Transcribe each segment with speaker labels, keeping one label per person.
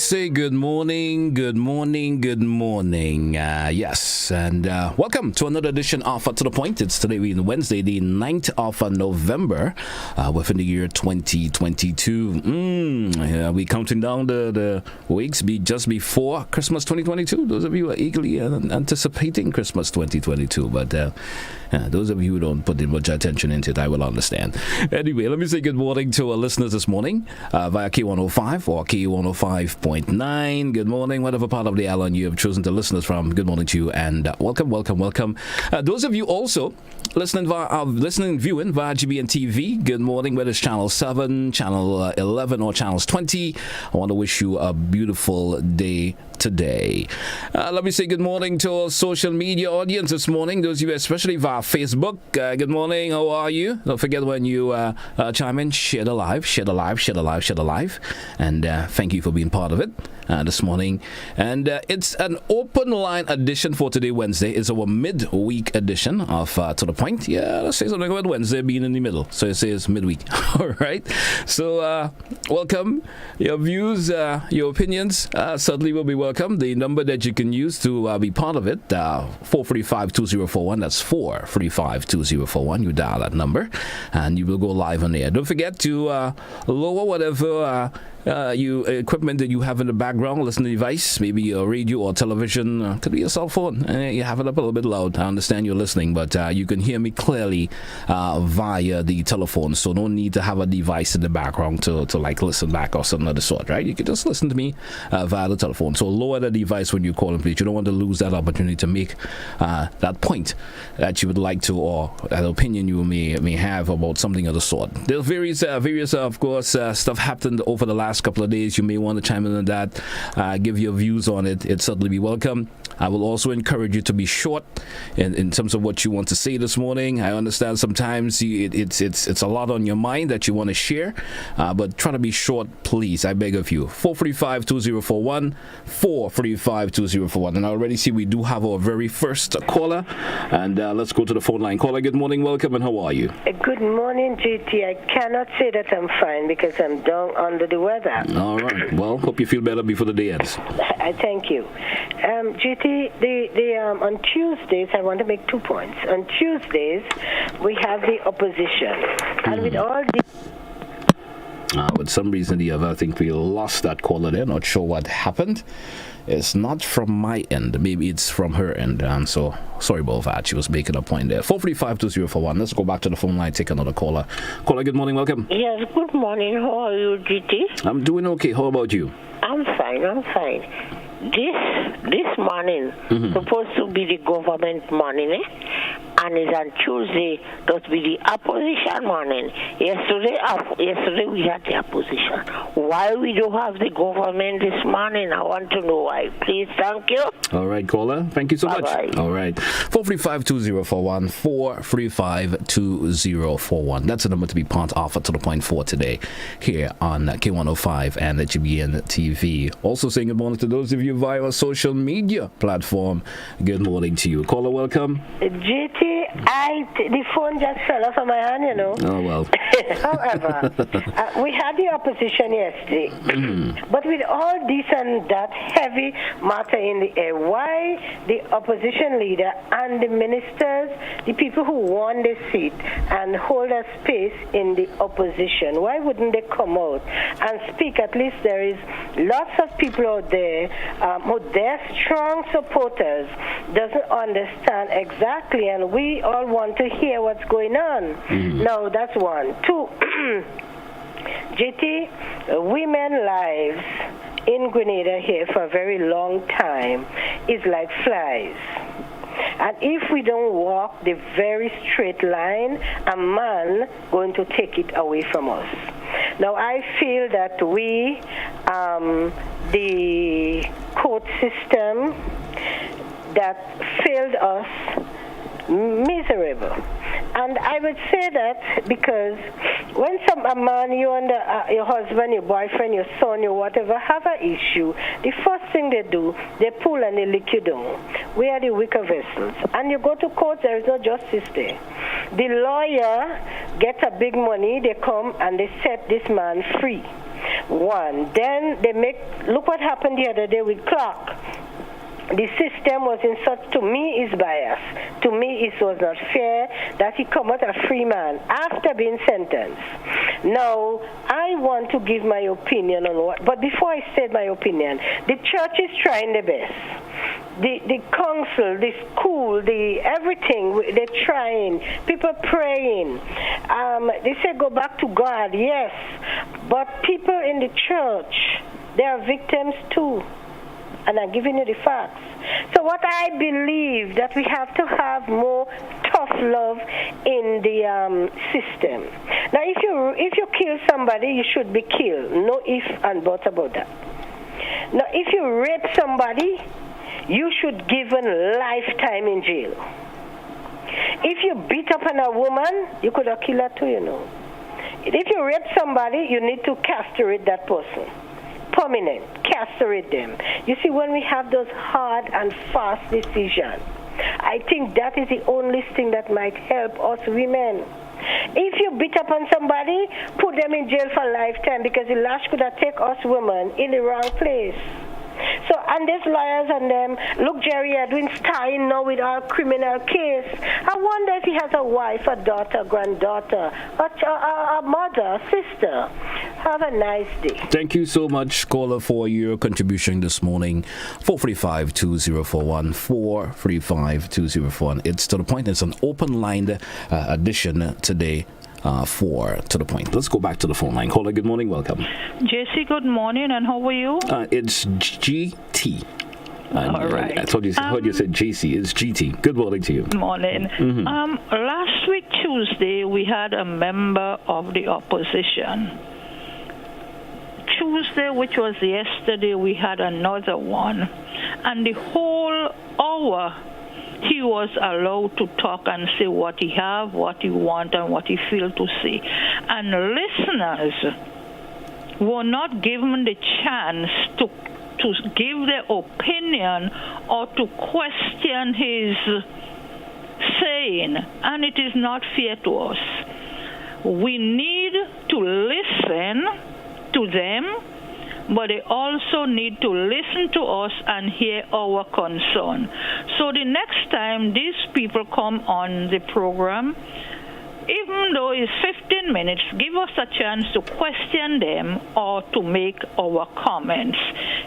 Speaker 1: say good morning, good morning, good morning. Yes, and welcome to another edition of To The Point. It's today being Wednesday, the 9th of November, within the year 2022. Yeah, we counting down the weeks just before Christmas 2022. Those of you who are eagerly anticipating Christmas 2022, but those of you who don't put in much attention into it, I will understand. Anyway, let me say good morning to our listeners this morning via K105 or K105.9. Good morning, whatever part of the island you have chosen to listen us from. Good morning to you, and welcome. Those of you also listening viewing via GBN TV. Good morning, whether it's channel 7, channel 11, or channels 20. I want to wish you a beautiful day today. Let me say good morning to our social media audience this morning. Those of you especially via Facebook. Good morning. How are you? Don't forget when you chime in, share the live. And thank you for being part of it this morning. And it's an open line edition for today, Wednesday. It's our midweek edition of To The Point. Yeah, let's say something about Wednesday being in the middle. So it says midweek. All right. So welcome. Your views, your opinions certainly will be welcome. The number that you can use to be part of it, 435-2041. That's 435-2041. You dial that number and you will go live on air. Don't forget to lower whatever equipment that you have in the background, listening device, maybe your radio or television, could be your cell phone. You have it up a little bit loud. I understand you're listening, but you can hear me clearly via the telephone, so no need to have a device in the background to like listen back or something of the sort, right? You can just listen to me via the telephone. So lower the device when you call, please. You don't want to lose that opportunity to make that point that you would like to, or that opinion you may have about something of the sort. There's various of course, stuff happened over the last couple of days. You may want to chime in on that, give your views on it. It'd certainly be welcome. I will also encourage you to be short in terms of what you want to say this morning. I understand sometimes it's a lot on your mind that you want to share, but try to be short, please. I beg of you. 435-2041, 435-2041. And I already see we do have our very first caller, and let's go to the phone line. Caller, good morning, welcome, and how are you?
Speaker 2: Good morning, GT. I cannot say that I'm fine because I'm down under the weather.
Speaker 1: All right. Well, hope you feel better before the day ends.
Speaker 2: I thank you. GT, on Tuesdays, I want to make 2 points. On Tuesdays, we have the opposition. And with all the...
Speaker 1: With some reason the other, I think we lost that caller there. Not sure what happened. It's not from my end. Maybe it's from her end. And so, sorry about that. She was making a point there. 435-2041. Let's go back to the phone line, take another caller. Caller, good morning. Welcome.
Speaker 2: Yes, good morning. How are you, GT?
Speaker 1: I'm doing okay. How about you?
Speaker 2: I'm fine. This morning supposed to be the government morning, and it's on Tuesday that will be the opposition morning. Yesterday we had the opposition. Why we don't have the government this morning? I want to know why. Please, thank you.
Speaker 1: All right, caller. Thank you so much. All right. 435-2041, 435-2041. That's the number to be part of To The Point for today here on K105 and the GBN TV. Also saying good morning to those of you via our social media platform. Good morning to you. Caller, welcome.
Speaker 2: GT, the phone just fell off of my hand, you know.
Speaker 1: Oh, well.
Speaker 2: However, we had the opposition yesterday. But with all this and that heavy matter in the air, why the opposition leader and the ministers, the people who won the seat and hold a space in the opposition, why wouldn't they come out and speak? At least there is lots of people out there who their strong supporters doesn't understand exactly, and we all want to hear what's going on. No, that's one. Two, JT, women lives in Grenada here for a very long time is like flies. And if we don't walk the very straight line, a man going to take it away from us. Now, I feel that we, the court system that failed us, miserable. And I would say that because when a man, you and your husband, your boyfriend, your son, your whatever, have an issue, the first thing they do, they pull and they lick you down. We are the weaker vessels. And you go to court, there is no justice there. The lawyer gets a big money, they come and they set this man free. One. Then look what happened the other day with Clark. The system was in such, to me, is biased. To me, it was not fair that he come out a free man after being sentenced. Now, I want to give my opinion on what, but before I said my opinion, the church is trying their best. The council, the school, the everything, they're trying. People praying. They say go back to God, yes. But people in the church, they are victims too. And I'm giving you the facts. So what I believe that we have to have more tough love in the system. Now, if you kill somebody, you should be killed. No if and but about that. Now, if you rape somebody, you should given lifetime in jail. If you beat up on a woman, you could have killed her too, you know. If you rape somebody, you need to castrate that person. Permanent, castrate them. You see, when we have those hard and fast decisions, I think that is the only thing that might help us women. If you beat up on somebody, put them in jail for a lifetime, because the lash could have taken us women in the wrong place. So, and there's lawyers and them. Look, Jerry Edwin Stein now with our criminal case. I wonder if he has a wife, a daughter, granddaughter, a mother, a sister. Have a nice day.
Speaker 1: Thank you so much, caller, for your contribution this morning. 435-2041, 435-2041. It's to the point. It's an open line edition today. 4 to the point. Let's go back to the phone line. Caller, good morning. Welcome.
Speaker 3: Jesse, good morning. And how are you?
Speaker 1: It's GT.
Speaker 3: All right.
Speaker 1: I heard you said JC. It's GT. Good morning to you.
Speaker 3: Good morning.
Speaker 1: Mm-hmm.
Speaker 3: Last week, Tuesday, we had a member of the opposition. Tuesday, which was yesterday, we had another one. And the whole hour, he was allowed to talk and say what he have, what he want, and what he feel to say. And listeners were not given the chance to give their opinion or to question his saying, and it is not fair to us. We need to listen to them, but they also need to listen to us and hear our concern. So the next time these people come on the program, even though it's 15 minutes, give us a chance to question them or to make our comments.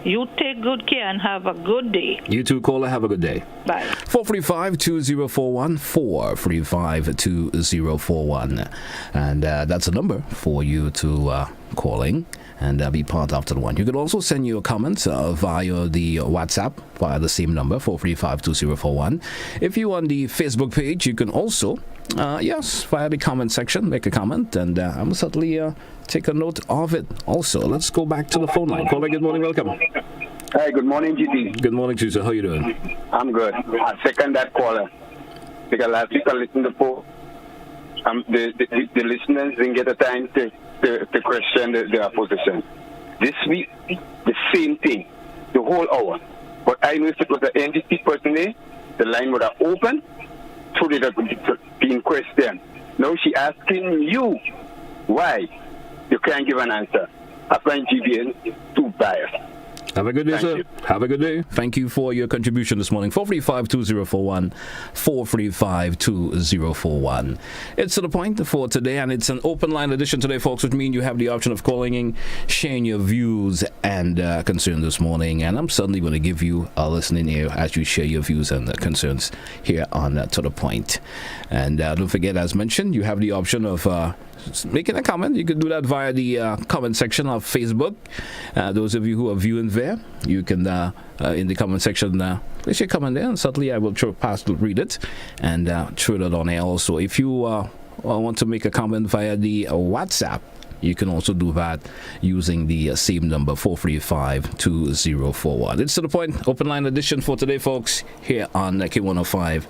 Speaker 3: You take good care and have a good day.
Speaker 1: You too, caller. Have a good day.
Speaker 3: Bye.
Speaker 1: 435-2041, 435-2041. And that's a number for you to calling and be part after the one. You can also send your comments via the WhatsApp via the same number, 435-2041. If you're on the Facebook page, you can also via the comment section, make a comment, and I'm certainly take a note of it also. Let's go back to the phone line. Caller, good morning, welcome.
Speaker 4: Hi, good morning, GT.
Speaker 1: Good morning, Teresa. How you doing?
Speaker 4: I'm good. I second that caller. Because last week I listened to the listeners didn't get a time to question the opposition. This week, the same thing, the whole hour. But I know if it was the NDP person there, the line would have opened, so they would have been questioned. Now she asking you why you can't give an answer. I find GBN too biased.
Speaker 1: Have a good day, sir. Have a good day. Thank you for your contribution this morning. 435-2041, 435-2041. It's to the point for today, and it's an open line edition today, folks, which means you have the option of calling in, sharing your views and concerns this morning. And I'm certainly going to give you a listening ear as you share your views and concerns here on To The Point. And don't forget, as mentioned, you have the option of making a comment. You can do that via the comment section of Facebook. Those of you who are viewing there, you can in the comment section place your comment there, and certainly I will read it and throw it on air also. If you want to make a comment via the WhatsApp, you can also do that using the same number, 435-2041. It's To The Point, open line edition for today, folks, here on K105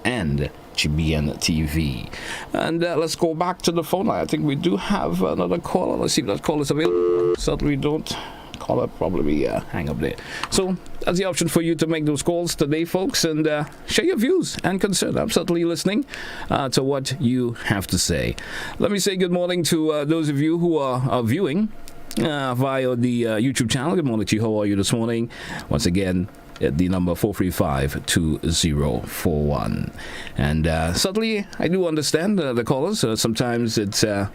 Speaker 1: and GBN TV. And let's go back to the phone line. I think we do have another caller. Let's see if that call is available. Certainly don't. Caller probably hang up there. So that's the option for you to make those calls today, folks, and share your views and concern. I'm certainly listening to what you have to say. Let me say good morning to those of you who are viewing via the YouTube channel. Good morning to you. How are you this morning? Once again, at the number 435-2041. And certainly, I do understand the callers. Sometimes it's a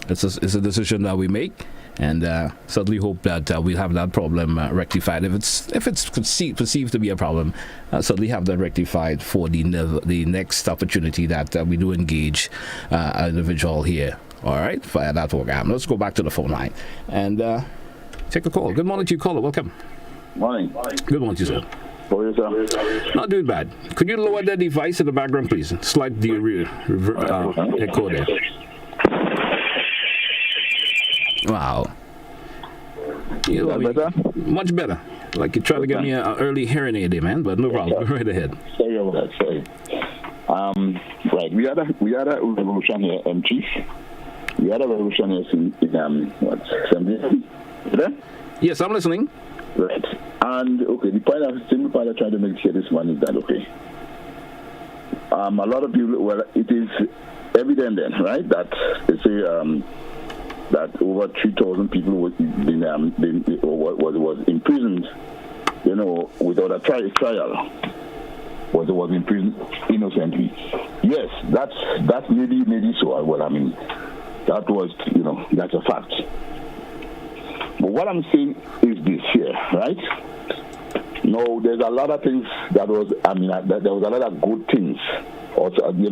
Speaker 1: decision that we make. And certainly hope that we'll have that problem rectified. If it's perceived to be a problem, certainly have that rectified for the next opportunity that we do engage an individual here. All right, via that program. Let's go back to the phone line and take a call. Good morning to you, caller. Welcome.
Speaker 5: Morning.
Speaker 1: Good morning to you, sir.
Speaker 5: How are you, sir?
Speaker 1: Not doing bad. Could you lower that device in the background, please? Slight echo there. Wow.
Speaker 5: Better?
Speaker 1: Much better. Like you tried to get me an early hearing aid there, man, but no problem. Go right ahead.
Speaker 5: Sorry about that. Sorry. Right. We had a revolution here, Chief. We had a revolution here in 70?
Speaker 1: Yes, I'm listening.
Speaker 5: Right. And okay, the simple point I'm trying to make here this morning is that okay. A lot of people, well, it is evident then, right, that they say that over 3,000 people was imprisoned, without a trial. Was imprisoned innocently. Yes, that's maybe so. Well, I mean, that was, that's a fact. But what I'm saying is this here, right? No, there's a lot of things there was a lot of good things. Also, at least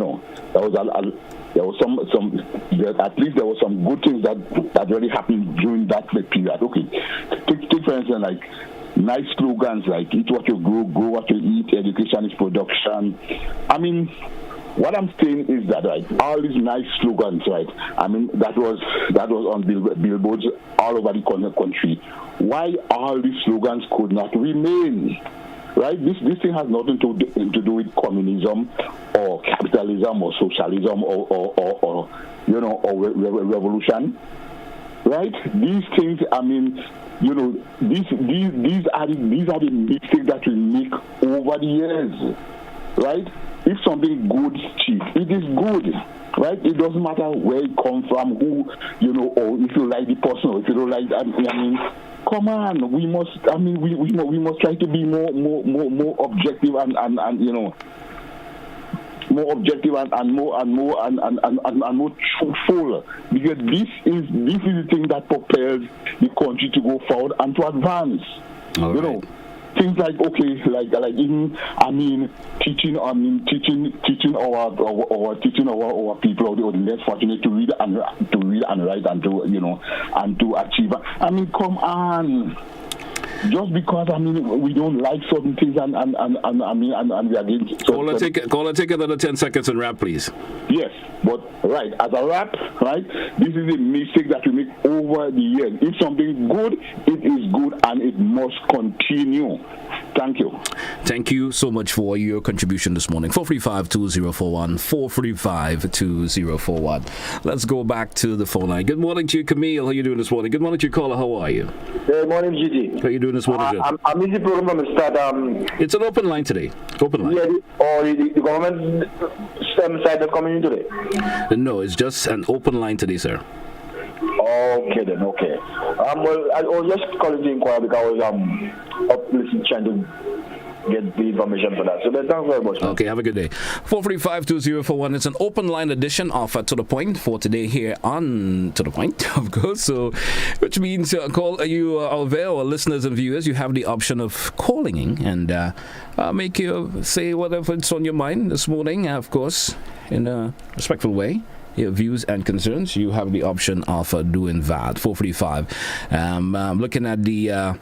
Speaker 5: there was some good things that really happened during that period. Okay, take for instance, like nice slogans like eat what you grow what you eat, education is production. I mean, what I'm saying is that, right, all these nice slogans, right, I mean, that was on billboards all over the country. Why all these slogans could not remain? Right? This thing has nothing to do with communism or capitalism or socialism or revolution. Right? These things, I mean, these are the mistakes that we make over the years. Right? If something good is cheap, it is good. Right? It doesn't matter where it comes from, who, or if you like the person or if you don't like that. I mean, come on, we must try to be more objective and more objective and more truthful, because this is the thing that propels the country to go forward and to advance.
Speaker 1: All right.
Speaker 5: Things like even teaching our people or the less fortunate to read and write and to achieve. I mean, come on. Just because we don't like certain things and we are against.
Speaker 1: Caller, take another 10 seconds and wrap, please.
Speaker 5: Yes, but right, as a wrap, right, this is a mistake that we make over the years. If something good, it is good and it must continue. Thank you.
Speaker 1: Thank you so much for your contribution this morning. 435-2041, 435-2041. Let's go back to the phone line. Good morning to you, Camille. How are you doing this morning? Good morning to you, caller. How are you?
Speaker 6: Good morning, Gigi.
Speaker 1: How are you doing this morning?
Speaker 6: I'm in the program from the start.
Speaker 1: It's an open line today. Open line.
Speaker 6: Yeah, the government side not coming in today?
Speaker 1: No, it's just an open line today, sir.
Speaker 6: Okay then, okay. Well, I was just calling to inquire because I was up listening, trying to get the information for that. So thanks very much. Man.
Speaker 1: Okay, have a good day. 435-2041. It's an open line edition of To The Point for today here on To The Point, of course. So, which means call you out there, or listeners and viewers, you have the option of calling in and make you say whatever's on your mind this morning, of course, in a respectful way. Your views and concerns, you have the option of doing that. 445. Looking at the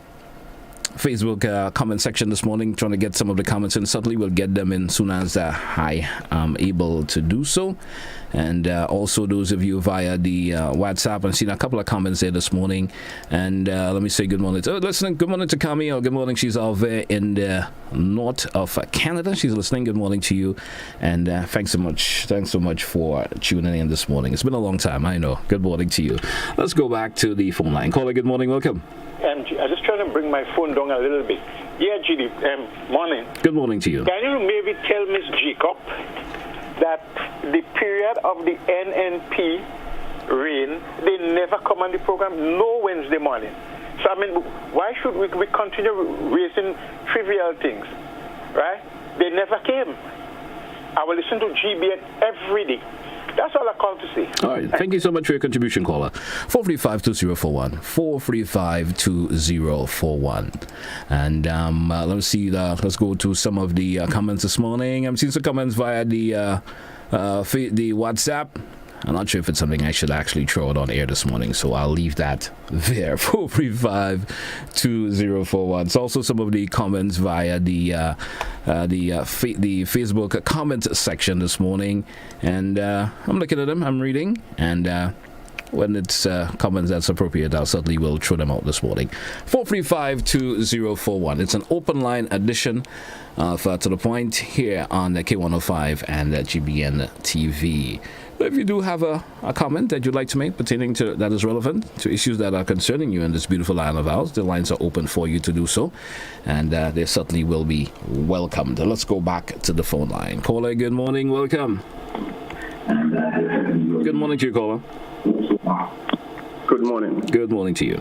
Speaker 1: Facebook comment section this morning, trying to get some of the comments in. Certainly we'll get them in soon as I am able to do so. And also those of you via the WhatsApp, I've seen a couple of comments there this morning. And let me say good morning to good morning to Camille. Good morning. She's out there in the north of Canada. She's listening. Good morning to you. And thanks so much for tuning in this morning. It's been a long time, I know. Good morning to you. Let's go back to the phone line. Caller, good morning. Welcome.
Speaker 7: I just trying to bring my phone down a little bit. Yeah, GD, morning.
Speaker 1: Good morning to you.
Speaker 7: Can you maybe tell Miss Jacob that the period of the NNP rain, they never come on the program, no Wednesday morning. So, I mean, why should we continue raising trivial things, right? They never came. I will listen to GBN every day. That's all I call to say.
Speaker 1: All right. Thank you so much for your contribution, caller. 435-2041. 435-2041. And let's see. Let's go to some of the comments this morning. I'm seeing some comments via the WhatsApp. I'm not sure if it's something I should actually throw it on air this morning, so I'll leave that there. 435-2041. It's also some of the comments via the Facebook comment section this morning, and I'm looking at them, I'm reading, and when it's comments that's appropriate, I'll certainly will throw them out this morning. 435-2041. It's an open line edition of To The Point here on the K105 and GBN TV. If you do have a comment that you'd like to make pertaining to that is relevant to issues that are concerning you in this beautiful land of ours, the lines are open for you to do so, and they certainly will be welcomed. Let's go back to the phone line. Caller, good morning. Welcome. Good morning to you, caller.
Speaker 8: Good morning.
Speaker 1: Good morning to you.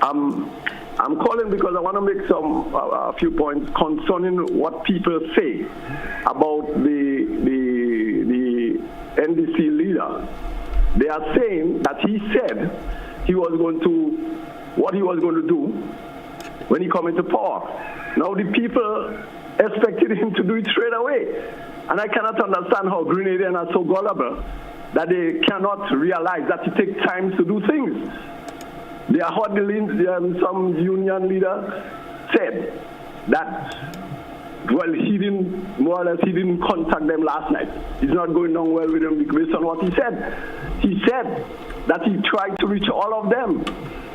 Speaker 8: I'm calling because I want to make a few points concerning what people say about the NDC leader. They are saying that he said what he was going to do when he come into power. Now the people expected him to do it straight away. And I cannot understand how Grenadians are so gullible that they cannot realize that it takes time to do things. They are huddling, some union leader said that, well, he didn't contact them last night. It's not going on well with him based on what he said. He said that he tried to reach all of them,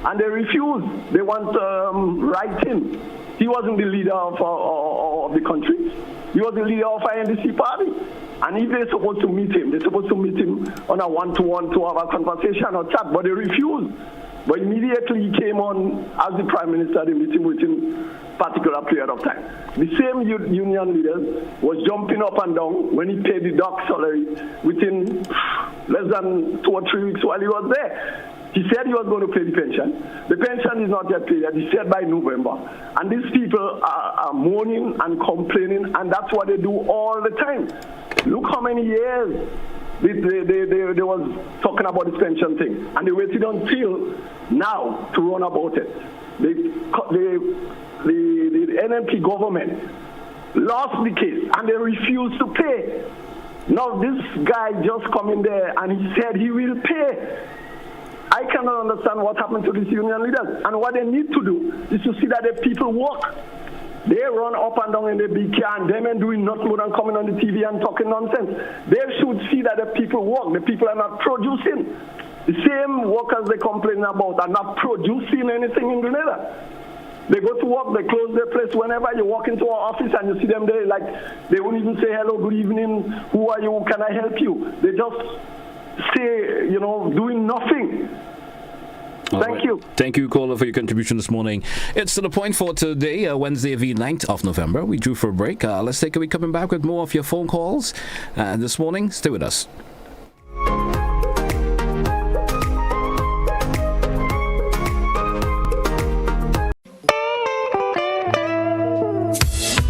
Speaker 8: and they refused. They want writing. He wasn't the leader of the country. He was the leader of INDC party. And if they're supposed to meet him, they're supposed to meet him on a one-to-one to have a conversation or chat, but they refused. But immediately he came on as the Prime Minister, the meeting within a particular period of time. The same union leaders was jumping up and down when he paid the doc salary within less than 2 or 3 weeks while he was there. He said he was going to pay the pension. The pension is not yet paid. He said by November. And these people are moaning and complaining, and that's what they do all the time. Look how many years they was talking about this pension thing, and they waited until now to run about it. The NMP government lost the case, and they refused to pay. Now this guy just come in there, and he said he will pay. I cannot understand what happened to these union leaders. And what they need to do is to see that the people work. They run up and down in the big car and them and doing nothing more than coming on the TV and talking nonsense. They should see that the people work. The people are not producing. The same workers they complain about are not producing anything in Grenada. They go to work, they close their place. Whenever you walk into our office and you see them there, like they won't even say hello, good evening, who are you, can I help you? They just stay, doing nothing. Thank you.
Speaker 1: Thank you, caller, for your contribution this morning. It's To The Point for today, Wednesday, the 9th of November. We drew for a break. Let's take a week coming back with more of your phone calls this morning. Stay with us.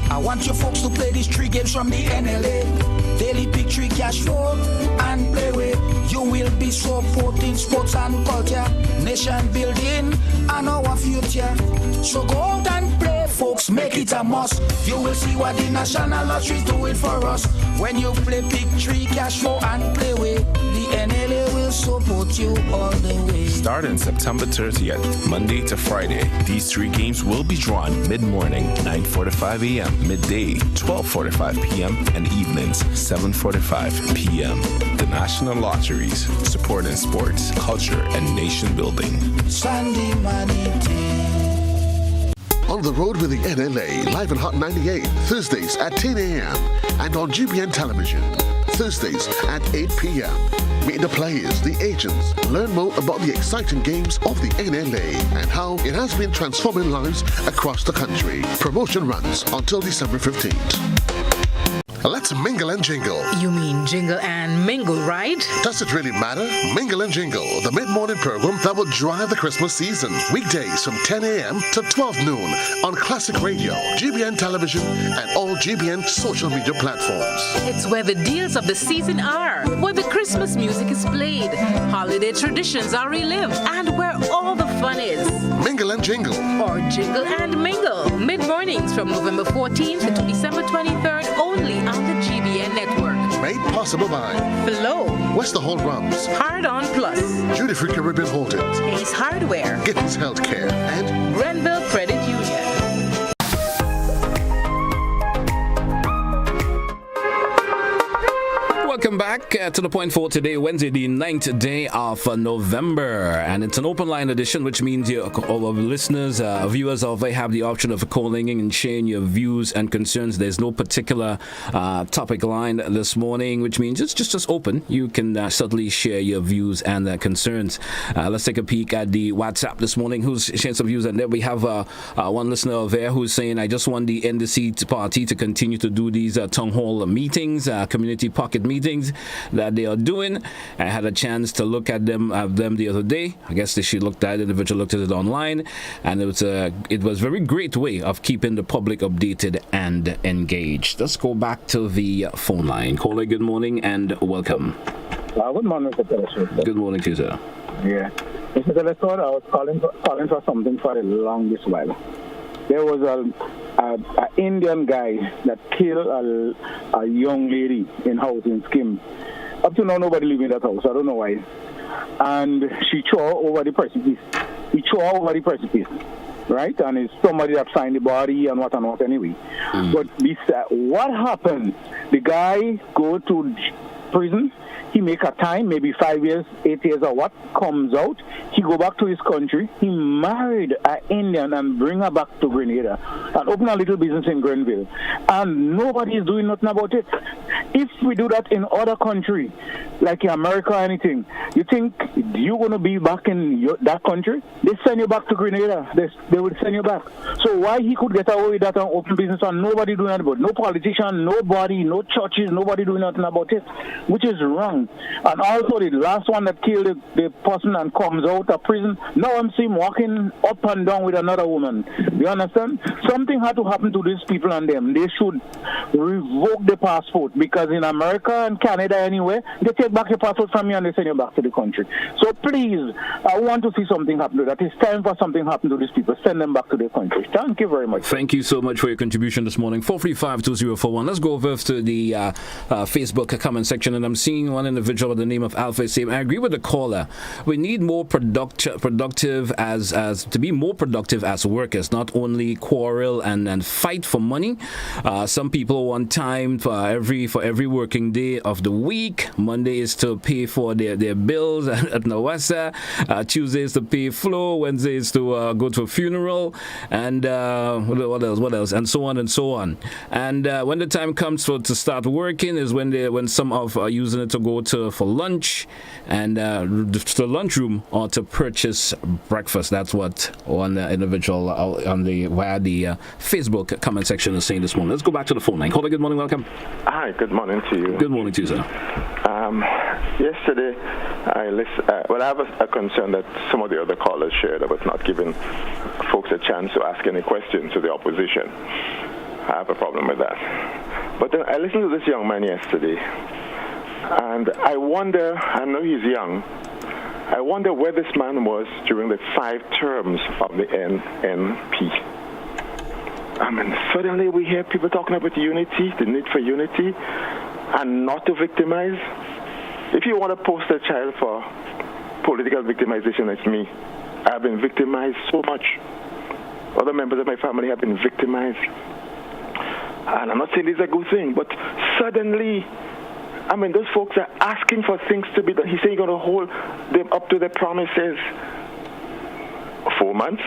Speaker 9: I want you folks to play these 3 games from the NLA. Daily Pick 3 cash flow and play with. You will be supporting sports and culture, nation building and our future. So go out and play, folks, make it a must. You will see what the National Lottery is doing for us. When you play Pick 3 cash flow and play with, the NLA will support you all the way.
Speaker 10: Starting September 30th, Monday to Friday, these 3 games will be drawn mid-morning, 9:45 a.m., midday, 12:45 p.m., and evenings, 7:45 p.m. The National Lotteries, supporting sports, culture, and nation building.
Speaker 9: Sunday money day.
Speaker 11: On the road with the NLA, live on Hot 98, Thursdays at 10 a.m. and on GBN Television, Thursdays at 8 p.m. Meet the players, the agents, learn more about the exciting games of the NLA and how it has been transforming lives across the country. Promotion runs until December 15th. Let's mingle and jingle.
Speaker 12: You mean jingle and mingle, right?
Speaker 11: Does it really matter? Mingle and Jingle, the mid-morning program that will drive the Christmas season. Weekdays from 10 a.m. to 12 noon on Classic Radio, GBN Television, and all GBN social media platforms.
Speaker 12: It's where the deals of the season are, where the Christmas music is played, holiday traditions are relived, and where all the fun is.
Speaker 11: Mingle and Jingle.
Speaker 12: Or Jingle and Mingle. Mid-mornings from November 14th to December 23rd only on the GBN network.
Speaker 11: Made possible by
Speaker 12: Flow,
Speaker 11: Westerhold Rums,
Speaker 12: Hard On Plus,
Speaker 11: Judy Free Caribbean Holdings,
Speaker 12: Ace Hardware,
Speaker 11: Gittins Healthcare, and
Speaker 12: Grenville Credit Union.
Speaker 1: Welcome back to The Point for today, Wednesday, the 9th day of November. And it's an open line edition, which means all of listeners, viewers, they have the option of calling in and sharing your views and concerns. There's no particular topic line this morning, which means it's just open. You can certainly share your views and concerns. Let's take a peek at the WhatsApp this morning, who's sharing some views. And there we have one listener there who's saying, I just want the NDC party to continue to do these town hall meetings, community pocket meetings that they are doing. I had a chance to look at them the other day. I guess she looked at it, individual looked at it online, and it was a very great way of keeping the public updated and engaged. Let's go back to the phone line. Caller, good morning and welcome.
Speaker 13: Good morning, Mr. Teleshow.
Speaker 1: Good morning to you, sir.
Speaker 13: Yeah. Mr. Teleshow, I was calling for something for the longest while. There was an Indian guy that killed a young lady in housing scheme. Up to now, nobody lives in that house. I don't know why. And she threw over the precipice. He threw over the precipice, right? And it's somebody that signed the body and what anyway. But this, what happened? The guy go to prison. He make a time, maybe 5 years, 8 years or what, comes out. He go back to his country. He married an Indian and bring her back to Grenada and open a little business in Grenville. And nobody is doing nothing about it. If we do that in other country, like in America or anything, you think you're going to be back in that country? They send you back to Grenada. They will send you back. So why he could get away with that and open business and nobody doing nothing about it? No politician, nobody, no churches, nobody doing nothing about it, which is wrong. And also the last one that killed the person and comes out of prison, now I'm seeing him walking up and down with another woman. You understand? Something had to happen to these people and them. They should revoke the passport, because in America and Canada anyway, they take back your passport from you and they send you back to the country. So please, I want to see something happen to that. It's time for something happen to these people. Send them back to their country. Thank you very much.
Speaker 1: Thank you so much for your contribution this morning. 435-2041. Let's go over to the Facebook comment section, and I'm seeing one individual by the name of Alpha saying, I agree with the caller. We need more productive as to be more productive as workers, not only quarrel and fight for money. Some people want time for every working day of the week. Monday is to pay for their bills at Nawasa. Tuesday is to pay flow. Wednesday is to go to a funeral, and what else, and so on and so on. And when the time comes to start working is when some are using it to go for lunch and to the lunchroom or to purchase breakfast. That's what one individual via the Facebook comment section is saying this morning. Let's go back to the phone line. Caller, good morning, welcome.
Speaker 14: Hi, good morning to you.
Speaker 1: Good morning to you, sir.
Speaker 14: Yesterday, I have a concern that some of the other callers shared about not giving folks a chance to ask any questions to the opposition. I have a problem with that. But then I listened to this young man yesterday, and I wonder, I know he's young, I wonder where this man was during the 5 terms of the NNP. I mean, suddenly we hear people talking about unity, the need for unity, and not to victimize. If you want to post a child for political victimization, it's me. I've been victimized so much. Other members of my family have been victimized. And I'm not saying this is a good thing, but suddenly, I mean, those folks are asking for things to be done. He's saying he's going to hold them up to their promises. 4 months.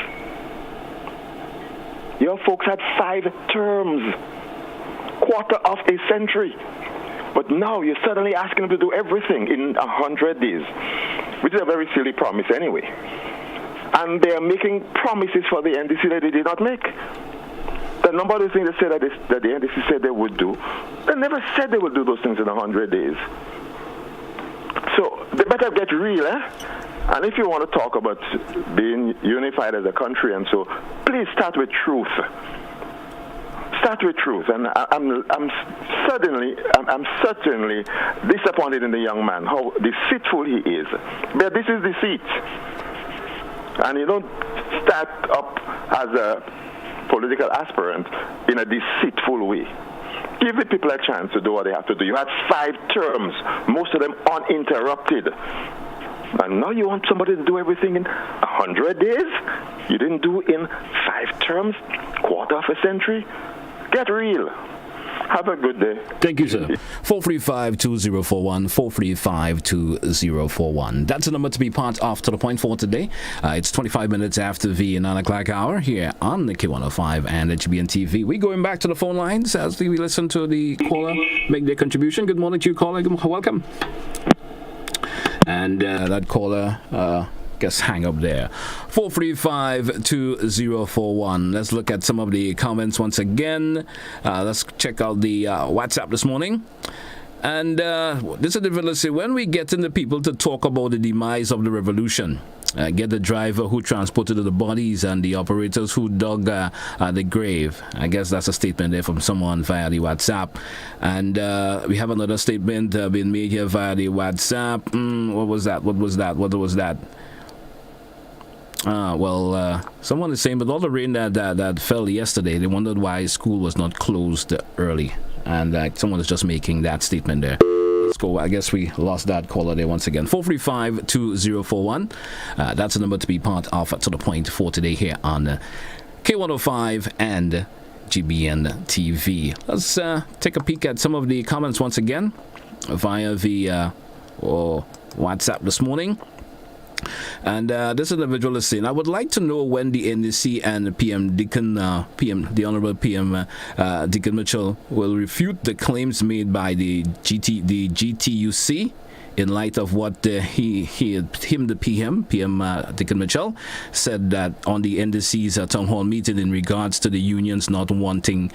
Speaker 14: Your folks had 5 terms, quarter of a century. But now you're suddenly asking them to do everything in 100 days, which is a very silly promise anyway. And they're making promises for the NDC that they did not make. The number of the things they said that the NDC said they would do, they never said they would do those things in 100 days. So they better get real, eh? And if you want to talk about being unified as a country and so, please start with truth. Start with truth. And I'm certainly disappointed in the young man, how deceitful he is. But this is deceit. And you don't start up as a political aspirant in a deceitful way. Give the people a chance to do what they have to do. You had 5 terms, most of them uninterrupted. And now you want somebody to do everything in 100 days? You didn't do in 5 terms, quarter of a century? Get real. Have a good day.
Speaker 1: Thank you, sir. 435-2041, 435-2041. That's the number to be part of To The Point for today. It's 25 minutes after the 9 o'clock hour here on the K105 and the GBN TV. We're going back to the phone lines as we listen to the caller make their contribution. Good morning to you, caller. Welcome. And that caller... guess hang up there. 435-2041. Let's look at some of the comments once again. Let's check out the WhatsApp this morning. And this individual say, when we get in the people to talk about the demise of the revolution, get the driver who transported the bodies and the operators who dug the grave. I guess that's a statement there from someone via the WhatsApp. And we have another statement being made here via the WhatsApp. What was that? Someone is saying, but all the rain that fell yesterday, they wondered why school was not closed early. And someone is just making that statement there. Let's go. I guess we lost that caller there once again. 435-2041. That's the number to be part of To The Point for today here on K105 and GBN TV. Let's take a peek at some of the comments once again via the WhatsApp this morning. And this individual is saying, I would like to know when the NDC and the the Honorable PM Deacon Mitchell will refute the claims made by the GTUC in light of what the PM Deacon Mitchell said that on the NDC's town hall meeting in regards to the unions not wanting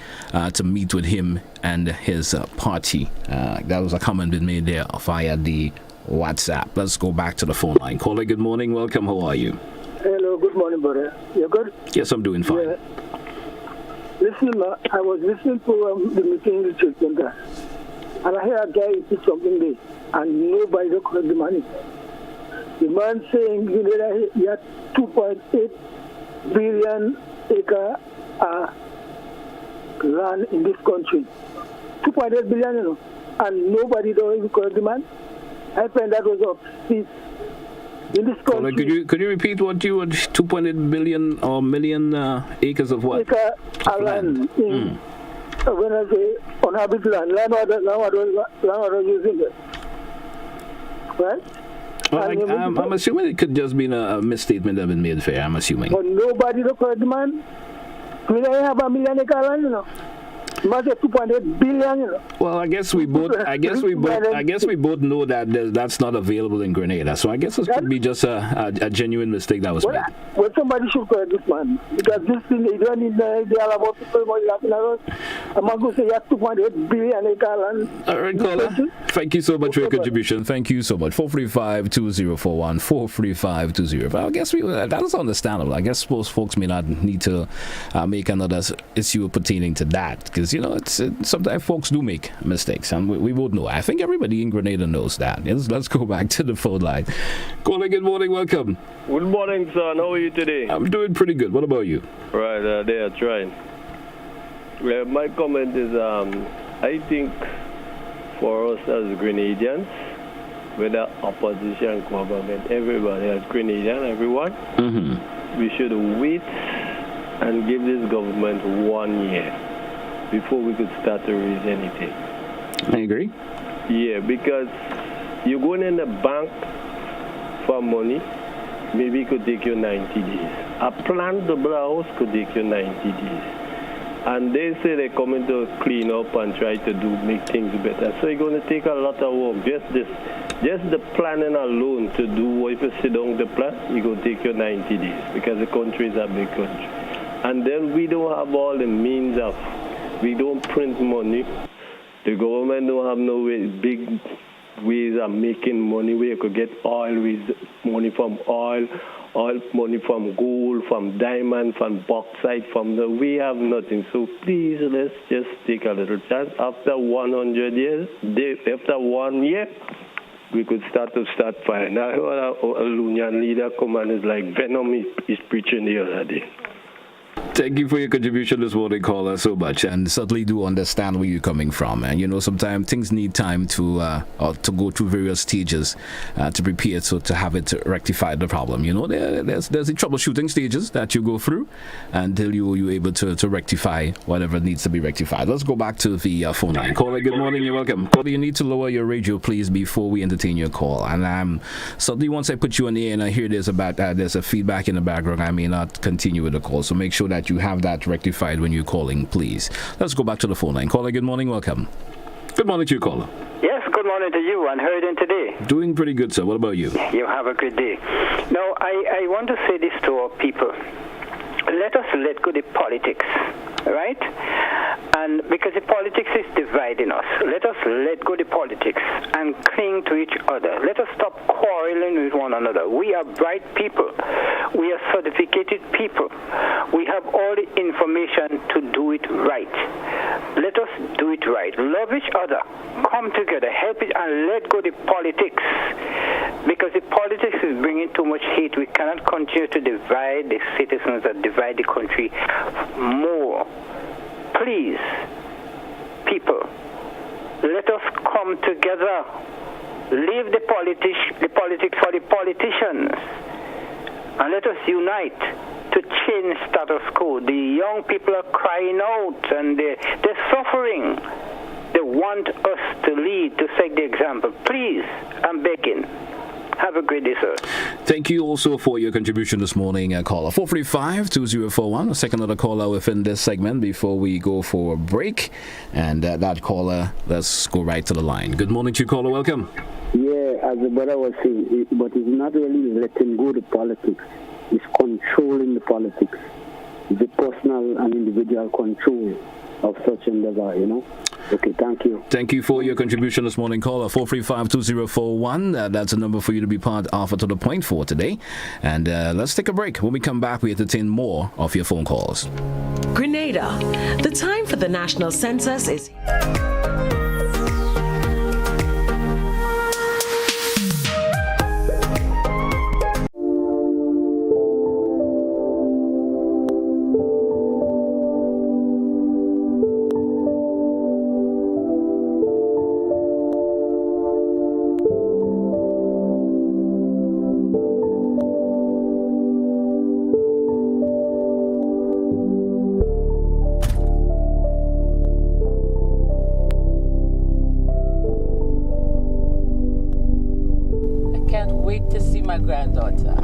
Speaker 1: to meet with him and his party. That was a comment being made there via the WhatsApp. Let's go back to the phone line. Caller, good morning. Welcome. How are you?
Speaker 15: Hello. Good morning, brother. You good?
Speaker 1: Yes, I'm doing fine.
Speaker 15: Yeah. Listen, I was listening to the meeting in the church center, and I heard a guy say something there, and nobody recorded the money. The man saying that he had 2.8 billion acre land in this country. 2.8 billion, and nobody don't record the man. I find that was up in this country.
Speaker 1: Could you repeat what you would 2.8 billion or million acres of what?
Speaker 15: Acre of land. When I say uninhabited land, landowner using it. Right?
Speaker 1: Well, I'm assuming it could just be a misstatement that has been made fair. I'm assuming.
Speaker 15: But nobody record the man. We don't have a million acre land, you know. Must have 2.8 billion.
Speaker 1: Well, I guess we both know that that's not available in Grenada. So I guess it could be just a genuine mistake that was made.
Speaker 15: Well, somebody should correct this man, because this thing they don't need they are about people laughing at us. I'm going to say you have 2.8 billion acre land.
Speaker 1: All right, caller. Thank you so much for your contribution. Thank you so much. 435-2041, 435-2041. I guess that is understandable. I guess most folks may not need to make another issue pertaining to that, because it's sometimes folks do make mistakes, and we would know. I think everybody in Grenada knows that. Let's go back to the phone line. Caller, good morning, welcome.
Speaker 16: Good morning, son. How are you today?
Speaker 1: I'm doing pretty good. What about you?
Speaker 16: Right, they are trying. Well, my comment is, I think for us as Grenadians, whether opposition, government, everybody as Grenadian, everyone, we should wait and give this government 1 year before we could start to raise anything.
Speaker 1: I agree.
Speaker 16: Yeah, because you're going in the bank for money, maybe it could take you 90 days. A plan to build a house could take you 90 days. And they say they're coming to clean up and try to make things better. So you're going to take a lot of work. Just the planning alone to do, if you sit down the plan, it's going to take you 90 days, because the country is a big country. And then we don't have all the means of, we don't print money. The government don't have no big ways of making money where you could get money from oil money from gold, from diamond, from bauxite, we have nothing. So please, let's just take a little chance. After 100 years, after 1 year, we could start fighting. I heard a Lunyan leader come and is like Venom is preaching the other day.
Speaker 1: Thank you for your contribution this morning, caller, so much, and certainly do understand where you're coming from. And sometimes things need time to go through various stages to prepare to have it to rectify the problem. There's the troubleshooting stages that you go through until you're able to rectify whatever needs to be rectified. Let's go back to the phone line. Caller, good morning, you're welcome. Caller, you need to lower your radio, please, before we entertain your call. And certainly once I put you on the air and I hear there's a feedback in the background, I may not continue with the call. So make sure that you have that rectified when you're calling, please. Let's go back to the phone line. Caller, good morning, welcome. Good morning to you, caller.
Speaker 17: Yes, good morning to you, and how are you doing today?
Speaker 1: Doing pretty good, sir. What about you?
Speaker 17: You have a good day. Now, I want to say this to our people. Let us let go the politics, right? And because the politics is dividing us, let us let go the politics and cling to each other. Let us stop quarreling with one another. We are bright people. We are certificated people. We have all the information to do it right. Let us do it right. Love each other. Come together. Help it and let go the politics. Because the politics is bringing too much hate. We cannot continue to divide the citizens and divide the country more. Please, people, let us come together. Leave the politics for the politicians. And let us unite to change status quo. The young people are crying out and they're suffering. They want us to lead, to set the example. Please, I'm begging. Have a great day, sir.
Speaker 1: Thank you also for your contribution this morning, caller. 435-2041. A second other caller within this segment before we go for a break. And that caller, let's go right to the line. Good morning to you, caller. Welcome.
Speaker 18: Yeah, as the brother was saying, but it's not really letting go the politics. It's controlling the politics. The personal and individual control of such endeavor, Okay, thank you.
Speaker 1: Thank you for your contribution this morning, caller. 435-2041. That's a number for you to be part of To The Point for today. And let's take a break. When we come back, we entertain more of your phone calls.
Speaker 19: Grenada. The time for the national census is...
Speaker 20: Granddaughter.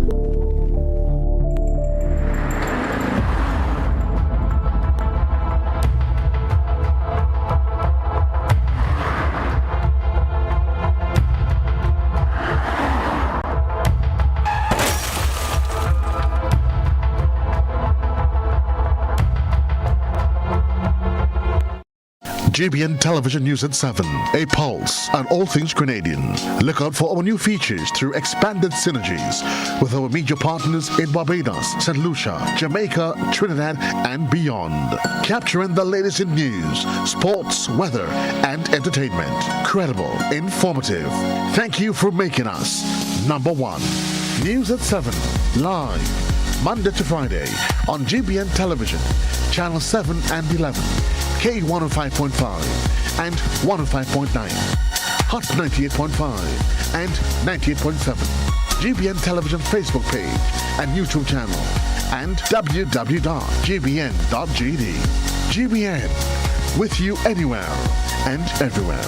Speaker 11: GBN Television News at 7, a pulse on all things Grenadian. Look out for our new features through expanded synergies with our media partners in Barbados, St. Lucia, Jamaica, Trinidad, and beyond. Capturing the latest in news, sports, weather, and entertainment. Credible, informative. Thank you for making us number one. News at 7, live, Monday to Friday on GBN Television, Channel 7 and 11. K105.5 and 105.9, Hot 98.5 and 98.7, GBN Television Facebook page and YouTube channel, and www.gbn.gd. GBN, with you anywhere and everywhere.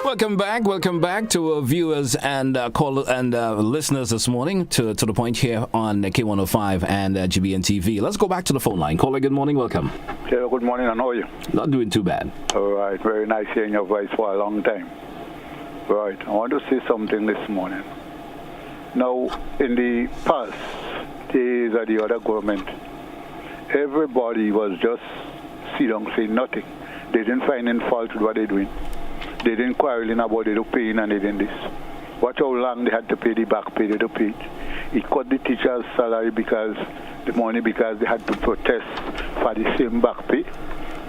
Speaker 1: Welcome back to our viewers and callers and listeners this morning to The Point here on K105 and GBN TV. Let's go back to the phone line. Caller, good morning, welcome.
Speaker 21: Yeah, good morning, and how are you?
Speaker 1: Not doing too bad.
Speaker 21: All right, very nice hearing your voice for a long time. Right, I want to say something this morning.
Speaker 20: Now, in the past days of the other government, everybody was just sit down saying nothing. They didn't find any fault with what they're doing. They didn't quarreling about they don't paying and they didn't this. Watch how long they had to pay the back pay, they don't pay it. It cut the teachers' salary because they had to protest for the same back pay.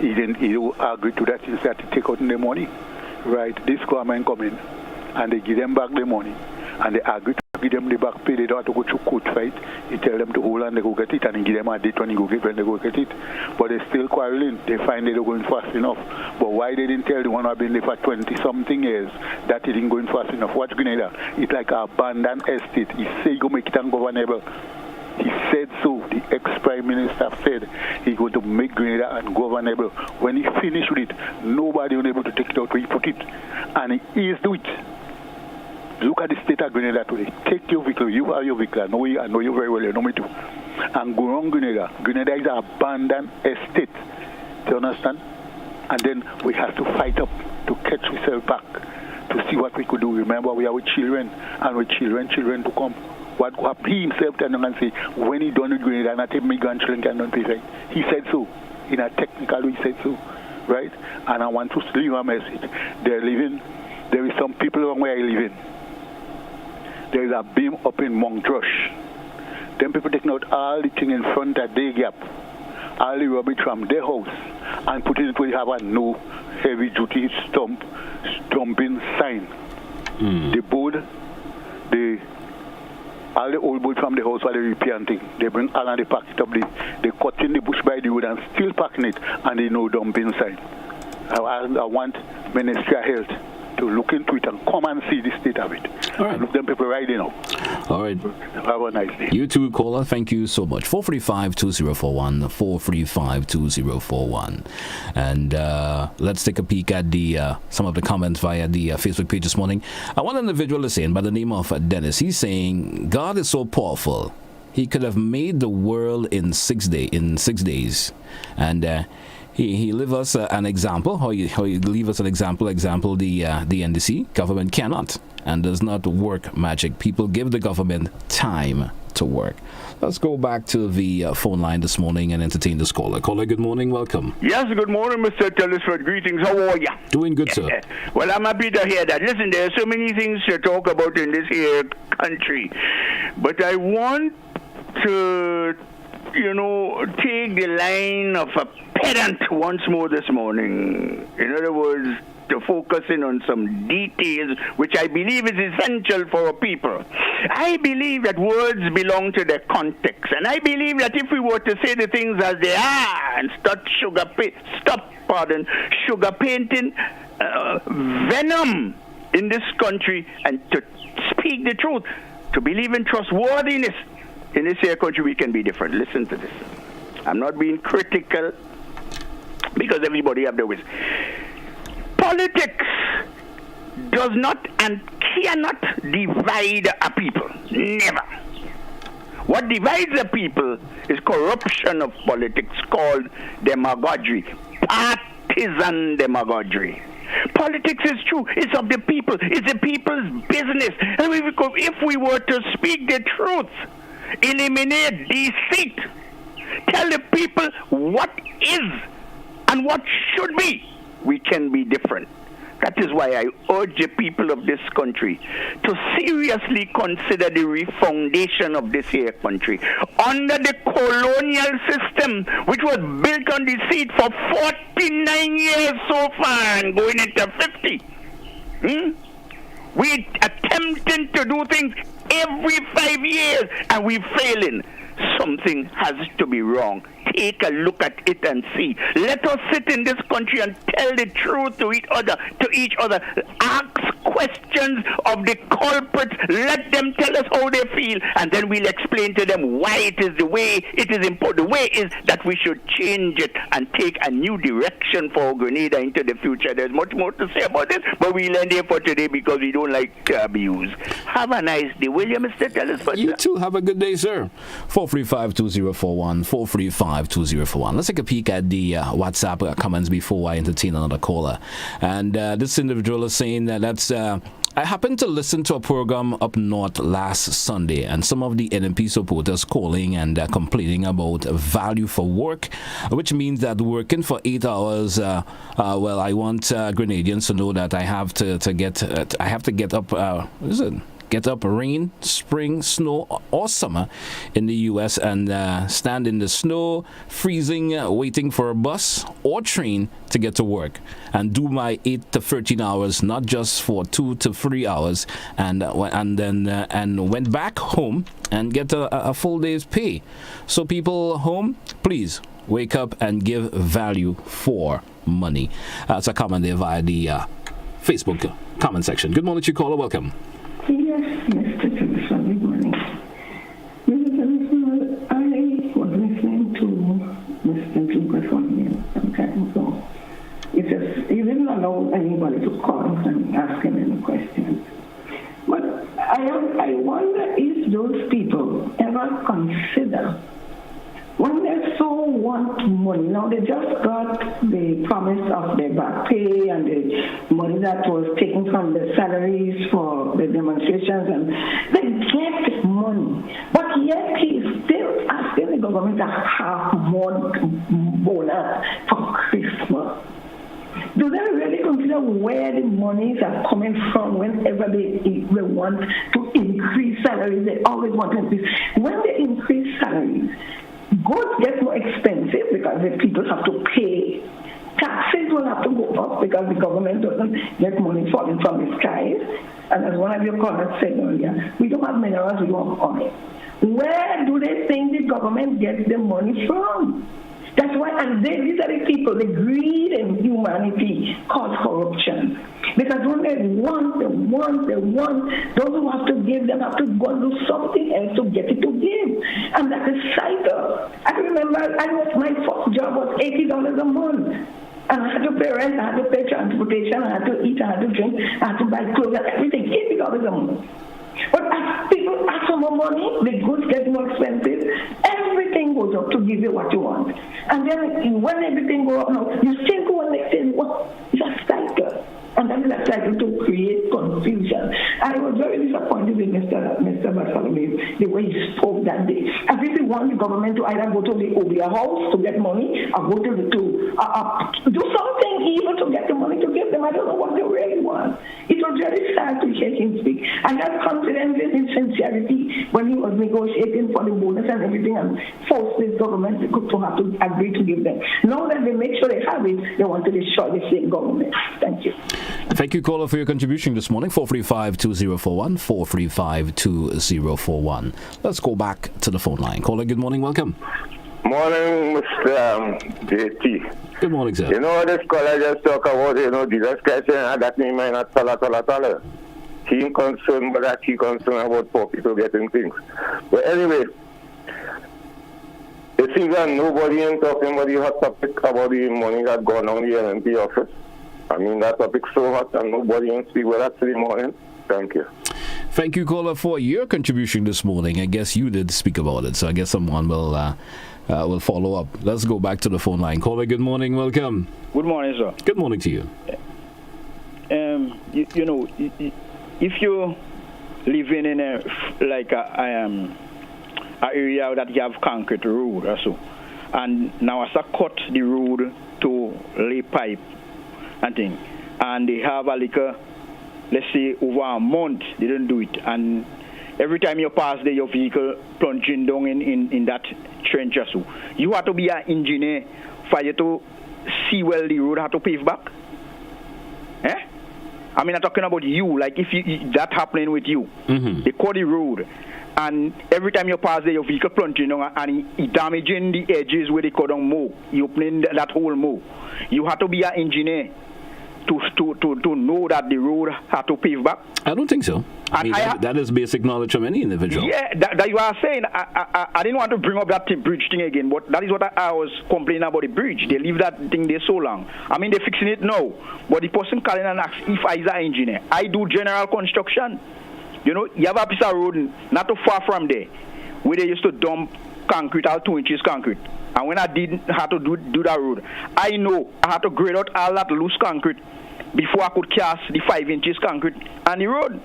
Speaker 20: He didn't agree to that. He had to take out the money. Right, this government come in and they give them back the money and they agree to give them the back pay. They don't have to go through court fight. You tell them to hold and they go get it and you give them a date when they go get it. But they still quarreling. They find they don't going fast enough. But why they didn't tell the one who have been there for 20-something years that it didn't going fast enough? Watch Grenada. It's like an abandoned estate. He say go make it ungovernable. He said so. The ex-prime minister said he's going to make Grenada ungovernable. When he finished with it, nobody was able to take it out where he put it. And he is doing it. Look at the state of Grenada today. Take your vehicle. You are your vehicle. I know you very well. You know me too. And go around Grenada. Grenada is an abandoned estate. Do you understand? And then we have to fight up to catch ourselves back to see what we could do. Remember, we are with children and with children to come. What he himself turned and say, when he done with Grenada, and I think my grandchildren cannot pay right. He said so. In a technical way, he said so. Right? And I want to leave a message. There is some people where I live in. There is a beam up in Montrush. Them people taking out all the thing in front of their gap, all the rubbish from their house, and putting it where you have a no heavy duty stumping sign. The board, all the old board from the house while they repair thing, they bring all and they pack it up. They cut in the bush by the wood and still packing it, and they no dumping sign. I want Ministry of Health to look into it and come and see the state of it. All right. And look them people riding up.
Speaker 1: All right.
Speaker 20: Have a nice day.
Speaker 1: You too, caller. Thank you so much. 435-2041, 435-2041. And let's take a peek at some of the comments via the Facebook page this morning. One individual is saying, by the name of Dennis, he's saying, God is so powerful. He could have made the world in 6 days. And He leave us an example. How you leave us an example? The NDC government cannot and does not work magic. People give the government time to work. Let's go back to the phone line this morning and entertain this caller. Caller, good morning. Welcome.
Speaker 21: Yes, good morning, Mr. Telesford. Greetings. How are you?
Speaker 1: Doing good, sir.
Speaker 21: Well, I'm happy to hear that. Listen, there are so many things to talk about in this here country, but I want to, take the line of a pedant once more this morning. In other words, to focus in on some details which I believe is essential for our people. I believe that words belong to their context, and I believe that if we were to say the things as they are and stop sugar painting venom in this country and to speak the truth, to believe in trustworthiness in this here country, we can be different. Listen to this. I'm not being critical because everybody have their ways. Politics does not and cannot divide a people. Never. What divides a people is corruption of politics called demagoguery, partisan demagoguery. Politics is true. It's of the people. It's the people's business. And if we were to speak the truth, eliminate deceit, tell the people what is and what should be, we can be different. That is why I urge the people of this country to seriously consider the refoundation of this here country. Under the colonial system, which was built on deceit for 49 years so far and going into 50, we're attempting to do things every 5 years and we're failing. Something has to be wrong. Take a look at it and see. Let us sit in this country and tell the truth to each other. Ask questions of the culprits. Let them tell us how they feel, and then we'll explain to them why it is the way it is important. The way is that we should change it and take a new direction for Grenada into the future. There's much more to say about this, but we'll end here for today because we don't like to abuse. Have a nice day, will you, Mr. Telesford?
Speaker 1: You too. Have a good day, sir. 435-2041, 435-2041. Let's take a peek at the WhatsApp comments before I entertain another caller. And this individual is saying that that's I happened to listen to a program up north last Sunday, and some of the NMP supporters calling and complaining about value for work, which means that working for 8 hours. Well, I want Grenadians to know that I have to get up. Get up rain, spring, snow, or summer in the U.S. and stand in the snow, freezing, waiting for a bus or train to get to work, and do my 8 to 13 hours, not just for 2 to 3 hours, and went back home and get a full day's pay. So people home, please wake up and give value for money. That's a comment there via the Facebook comment section. Good morning to you, caller. Welcome.
Speaker 2: Yes, Mr. Tillerson, good morning. Mr. Tillerson, I was listening to Mr. Lucas on here some time ago. He didn't allow anybody to call and ask him any questions. But I wonder if those people ever consider when they so want money. Now they just got the promise of their back pay and the money that was taken from the salaries for the demonstrations, and they get money. But yet he is still asking the government to have more bonus for Christmas. Do they really consider where the monies are coming from whenever they want to increase salaries? They always want to increase. When they increase salaries, goods get more expensive because the people have to pay. Taxes will have to go up because the government doesn't get money falling from the skies. And as one of your callers said earlier, we don't have minerals, we don't have oil. Where do they think the government gets the money from? That's why, and these are the people, the greed and humanity cause corruption. Because when they want, those who have to give them have to go and do something else to get it to give. And that's a cycle. I remember my first job was $80 a month. And I had to pay rent, I had to pay transportation, I had to eat, I had to drink, I had to buy clothes, everything, $80 a month. But as people ask for more money, the goods get more expensive, everything goes up to give you what you want. And then when everything goes up now, you still go and they say, well, it's a cycle. And that is a cycle to create confusion. I was very disappointed with Mr. Bartholomew, the way he spoke that day. As if he wants the government to either go to the Obia house to get money or go to do something evil to get the money to give them. I don't know what they really want. It was very sad to hear him speak. I had confidence in his sincerity when he was negotiating for the bonus and everything and forced this government to have to agree to give them. Now that they make sure they have it, they want to destroy the same government. Thank you.
Speaker 1: Thank you, caller, for your contribution this morning. 435-2041, 435-2041. Let's go back to the phone line. Caller, good morning, welcome.
Speaker 22: Morning, Mr. JT.
Speaker 1: Good morning, sir.
Speaker 22: You know, this caller just talk about, Jesus Christ saying that name might not tala. He ain't concerned, but that he concerned about poor people getting things. But anyway, it seems that nobody ain't talking about the hot topic about the money that gone on the NMP office. I mean, that topic's so hot and nobody can speak with that today morning. Thank you.
Speaker 1: Thank you, caller, for your contribution this morning. I guess you did speak about it, so I guess someone will follow up. Let's go back to the phone line. Caller, good morning, welcome.
Speaker 23: Good morning, sir.
Speaker 1: Good morning to you.
Speaker 23: If you living in a area that you have concrete road or so, and now as I cut the road to lay pipe and thing, and they have let's say over a month they don't do it, and every time you pass there your vehicle plunging down in that trench or so, you have to be an engineer for you to see well the road have to pave back. I mean, I'm talking about you, like if that happening with you, they cut the road, and every time you pass there, your vehicle plunging down, and it damaging the edges where they cut down more, you opening that hole more. You have to be an engineer to know that the road have to pave back.
Speaker 1: I don't think so. I mean, that is basic knowledge from any individual.
Speaker 23: Yeah, that you are saying. I didn't want to bring up that bridge thing again, but that is what I was complaining about the bridge. They leave that thing there so long. I mean, they're fixing it now, but the person calling and asks if I is an engineer. I do general construction. You have a piece of road not too far from there where they used to dump concrete, all 2 inches concrete. And when I didn't have to do that road, I know I had to grade out all that loose concrete before I could cast the 5 inches concrete on the road.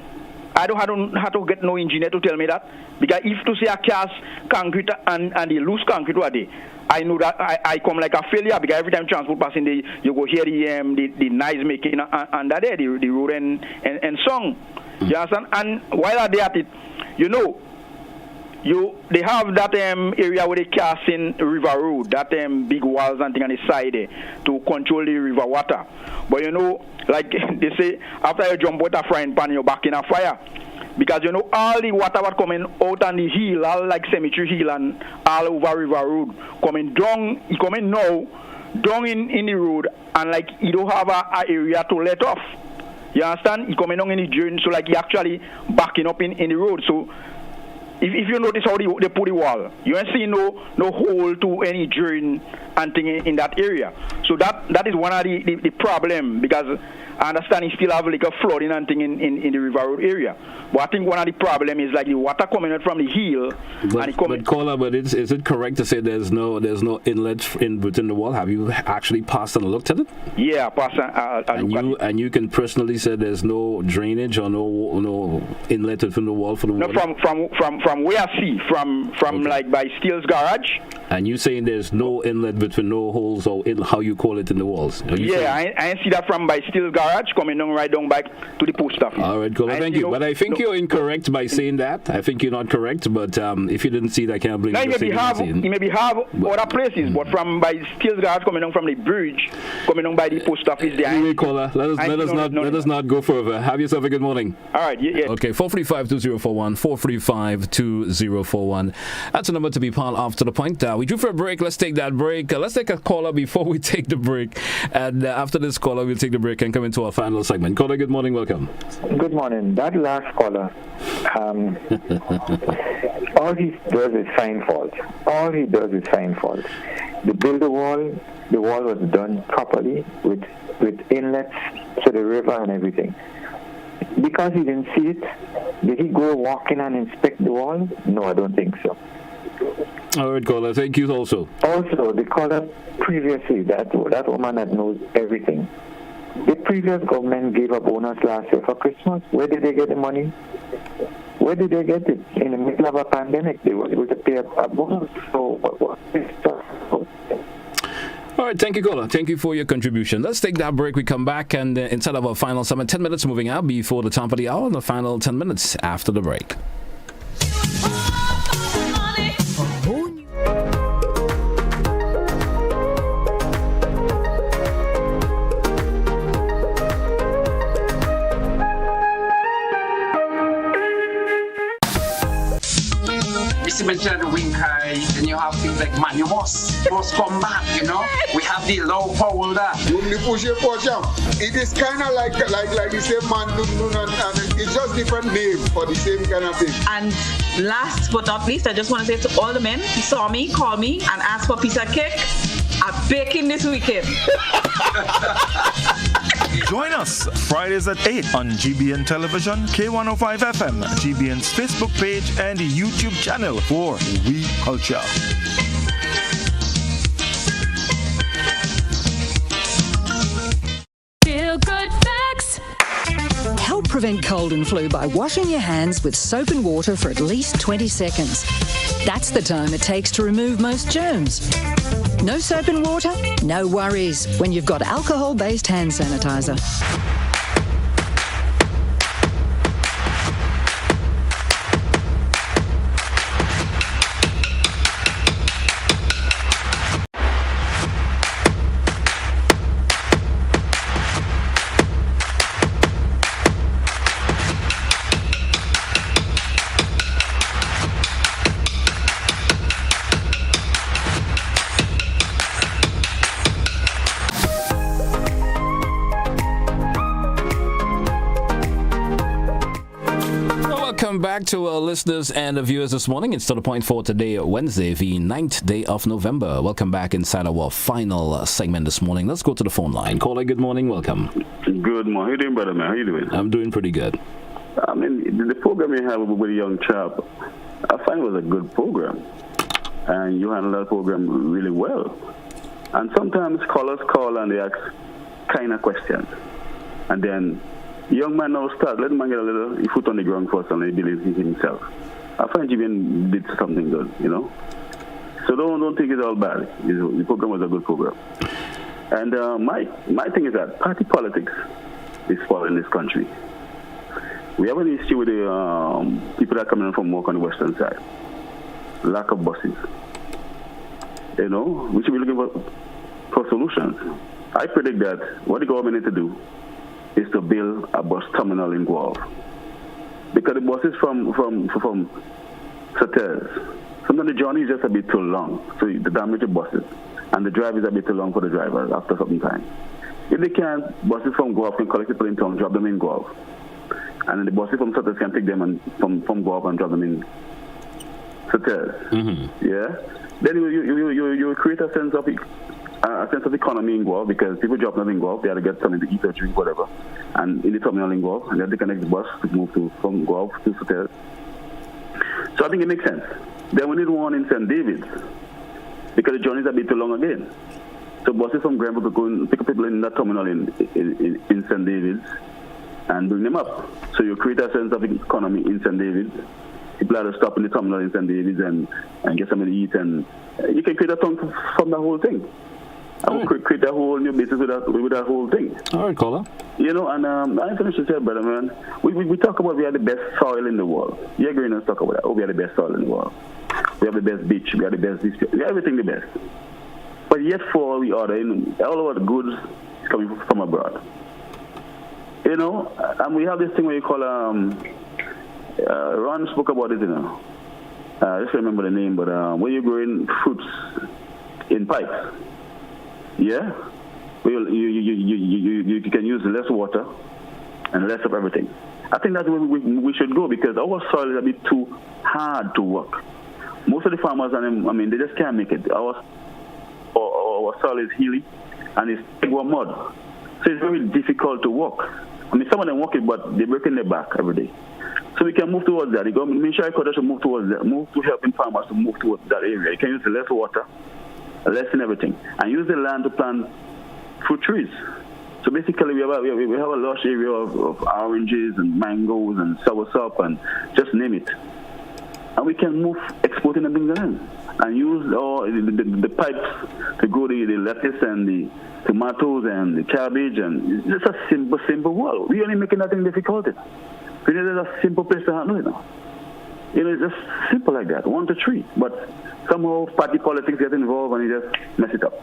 Speaker 23: I don't have to get no engineer to tell me that. Because if to say I cast concrete and the loose concrete were there, I know that I come like a failure, because every time transport passing, you go hear the noise making under there, the road and song. You understand? And while they're at it, you know, they have that area where they cast in River Road, that big walls and thing on the side there to control the river water. But you know, like they say, after you jump out a frying pan, you're back in a fire. Because you know, all the water was coming out on the hill, all like Cemetery Hill and all over River Road, coming down, it coming now, down in the road, and like you don't have a area to let off. You understand? It coming down in the drain, so like you actually backing up in the road. So if you notice how they put the wall, you ain't see no hole to any drain and thing in that area. So that is one of the problem, because I understand you still have like a flooding and thing in the River Road area. But I think one of the problem is like the water coming out from the hill.
Speaker 1: But is it correct to say there's no inlet in between the wall? Have you actually passed and looked at it?
Speaker 23: Yeah, I passed
Speaker 1: and you can personally say there's no drainage or no inlet from the wall for the water?
Speaker 23: No, from where I see, from okay, like by Steele's garage.
Speaker 1: And you saying there's no inlet between no holes, or how you call it, in the walls?
Speaker 23: Yeah, I see that from by Steele's garage coming down right down back to the post office.
Speaker 1: All right, cool. Thank you. But I think you're incorrect by saying that. I think you're not correct. But if you didn't see it, I can't blame you.
Speaker 23: You maybe have other places, but from by Steele's garage coming down from the bridge, coming down by the post office there.
Speaker 1: Anyway, caller, let us not go further. Have yourself a good morning.
Speaker 23: All right. Yeah.
Speaker 1: Okay, 435-2041, 435-2041. That's the number to be part of To The Point. We drew for a break. Let's take that break. Let's take a caller before we take the break. And after this caller, we'll take the break and come into our final segment. Caller, good morning. Welcome.
Speaker 3: Good morning. That last caller, all he does is find fault. They build the wall was done properly with inlets to the river and everything. Because he didn't see it, did he go walk in and inspect the wall? No, I don't think so.
Speaker 1: All right, caller. Thank you also.
Speaker 3: Also, the caller previously, that woman that knows everything. The previous government gave a bonus last year for Christmas. Where did they get the money? Where did they get it? In the middle of a pandemic, they were able to pay a bonus. So what is stuff?
Speaker 1: All right, thank you, caller. Thank you for your contribution. Let's take that break. We come back, and inside of our final segment, 10 minutes moving out before the top of the hour, and the final 10 minutes after the break.
Speaker 4: Mention the wing high, then you have things like man, you must come back, you know. We have the low pole there.
Speaker 5: It is kind of like the same man, and it's just different name for the same kind of thing.
Speaker 24: And last but not least, I just want to say to all the men who saw me, call me, and ask for a piece of cake. I'm baking this weekend.
Speaker 25: Join us Fridays at 8 on GBN Television, K105 FM, GBN's Facebook page, and YouTube channel for We Culture.
Speaker 26: Feel good facts. Help prevent cold and flu by washing your hands with soap and water for at least 20 seconds. That's the time it takes to remove most germs. No soap and water? No worries when you've got alcohol-based hand sanitizer.
Speaker 1: Back to our listeners and viewers this morning. It's To The Point for today, Wednesday, the 9th day of November. Welcome back inside our final segment this morning. Let's go to the phone line. Caller, good morning. Welcome.
Speaker 27: Good morning. How you doing, brother, man? How you doing?
Speaker 1: I'm doing pretty good.
Speaker 27: I mean, the program you have with the young chap, I find it was a good program. and you handle that program really well. And sometimes callers call and they ask kind of questions. And then young man now start, let the man get a little foot on the ground first and he believes in himself. I find GBN did something good, you know. So don't think it's all bad. The program was a good program. And my thing is that party politics is spoiling this country. We have an issue with the people that are coming in from work on the western side. Lack of buses. You know, we should be looking for solutions. I predict that what the government needs to do is to build a bus terminal in Guelph. Because the buses from Saters, sometimes the journey is just a bit too long, so the damage the buses, and the drive is a bit too long for the drivers after some time. If they can't, buses from Guelph can collect people in town, drop them in Guelph. And then the buses from Saters can take them from Guelph and drop them in Saters. Mm-hmm. Yeah? Then you create a sense of economy in Guelph, because people drop them in Guelph, they have to get something to eat or drink, whatever. And in the terminal in Guelph, and then they connect the bus to move from Guelph to Saters. So I think it makes sense. Then we need one in St. David's, because the journey is a bit too long again. So buses from Granville could go and pick up people in that terminal in St. David's and bring them up. So you create a sense of economy in St. David's. People have to stop in the terminal in St. David's and get something to eat, and you can create a ton from the whole thing. I will create a whole new business with that whole thing.
Speaker 1: All right, caller.
Speaker 27: You know, and I finished to say, brother, man, we talk about we have the best soil in the world. You agree with us talk about that? Oh, we have the best soil in the world. We have the best beach. We have the best this. We have everything the best. But yet for all we order, all of our goods is coming from abroad. You know, and we have this thing where you call, Ron spoke about it, you know. I just remember the name, but where you're growing fruits in pipes. Yeah? You can use less water and less of everything. I think that's where we should go, because our soil is a bit too hard to work. Most of the farmers, they just can't make it. Our soil is hilly and it's mud. So it's very difficult to work. Some of them work it, but they're breaking their back every day. So we can move towards that. The government, Ministry of Agriculture should move towards that, move to helping farmers to move towards that area. You can use less water, less in everything, and use the land to plant fruit trees. So basically, we have a large area of oranges and mangoes and soursop and just name it. And we can move exporting and things in and use all the pipes to grow the lettuce and the tomatoes and the cabbage, and it's just a simple world. We're only making nothing difficult. It's a simple place to handle it now. It's just simple like that, 1 to 3. But somehow party politics get involved and you just mess it up.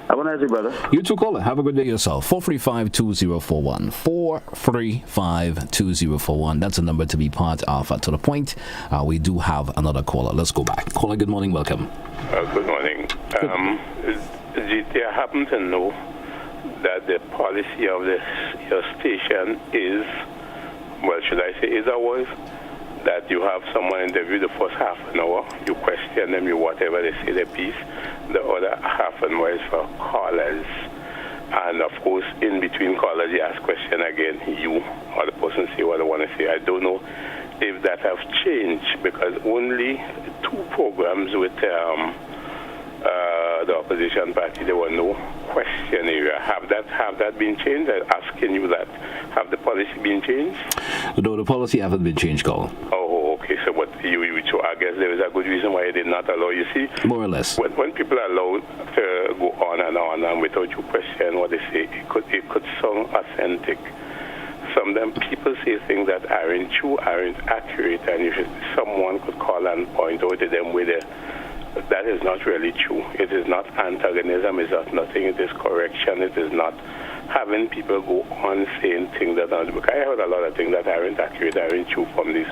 Speaker 27: Have a nice day, brother.
Speaker 1: You too, caller. Have a good day yourself. 435-2041. 435-2041. That's a number to be part of To The Point. We do have another caller. Let's go back. Caller, good morning. Welcome.
Speaker 6: Good morning. I happen to know that the policy of your station is, well, should I say is or was, that you have someone interview the first half an hour, you question them, you whatever they say their piece, the other half an hour is for callers. And of course, in between callers, you ask question again, you or the person say what they want to say. I don't know if that have changed, because only 2 programs with the opposition party, there were no question area. Have that been changed? I'm asking you that. Have the policy been changed?
Speaker 1: No, the policy haven't been changed, Carl.
Speaker 6: Oh, okay. So what so I guess there is a good reason why they did not allow. You see,
Speaker 1: more or less.
Speaker 6: When people are allowed to go on and without you question what they say, it could sound authentic. Some of them people say things that aren't true, aren't accurate, and someone could call and point out to them with that is not really true. It is not antagonism, it is not nothing, it is correction, it is not having people go on saying things that aren't. Because I heard a lot of things that aren't accurate, aren't true from these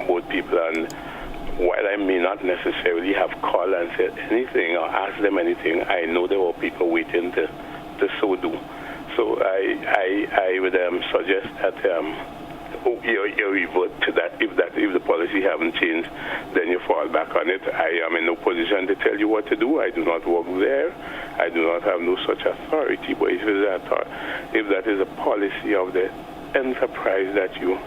Speaker 6: both people, and while I may not necessarily have called and said anything or asked them anything, I know there were people waiting to so do. So I would suggest that you revert to that. If the policy haven't changed, then you fall back on it. I am in no position to tell you what to do. I do not work there. I do not have no such authority. But if that is a policy of the enterprise that you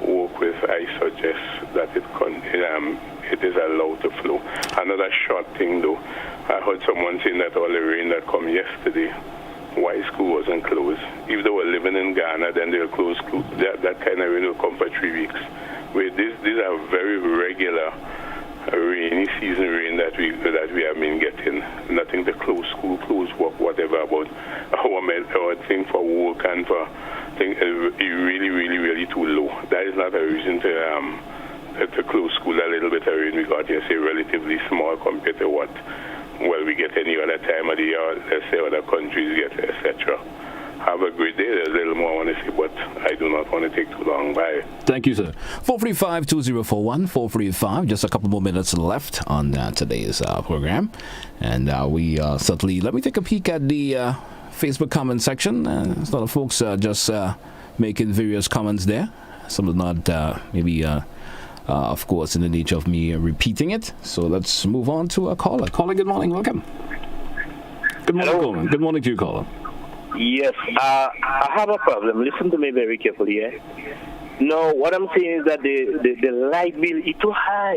Speaker 6: work with, I suggest that it is allowed to flow. Another short thing though, I heard someone saying that all the rain that come yesterday, why school wasn't closed. If they were living in Ghana, then they'll close school. That kind of rain will come for 3 weeks. These are very regular rainy season rain that we have been getting. Nothing to close school, close work, whatever. About our thing for work and for thing is really, really, really too low. That is not a reason to close school. A little bit of rain we got here, say relatively small compared to what we get any other time of the year. Let's say other countries get, etc. Have a great day. There's a little more I want to say, but I do not want to take too long. Bye.
Speaker 1: Thank you, sir. 435-2041, 435. Just a couple more minutes left on today's program. And we certainly, let me take a peek at the Facebook comment section. A lot of folks just making various comments there. Some are not maybe, of course, in the nature of me repeating it. So let's move on to a caller. Caller, good morning. Welcome. Good morning, caller. Good morning to you, caller.
Speaker 7: Yes, I have a problem. Listen to me very carefully, eh? No, what I'm saying is that the light bill is too high.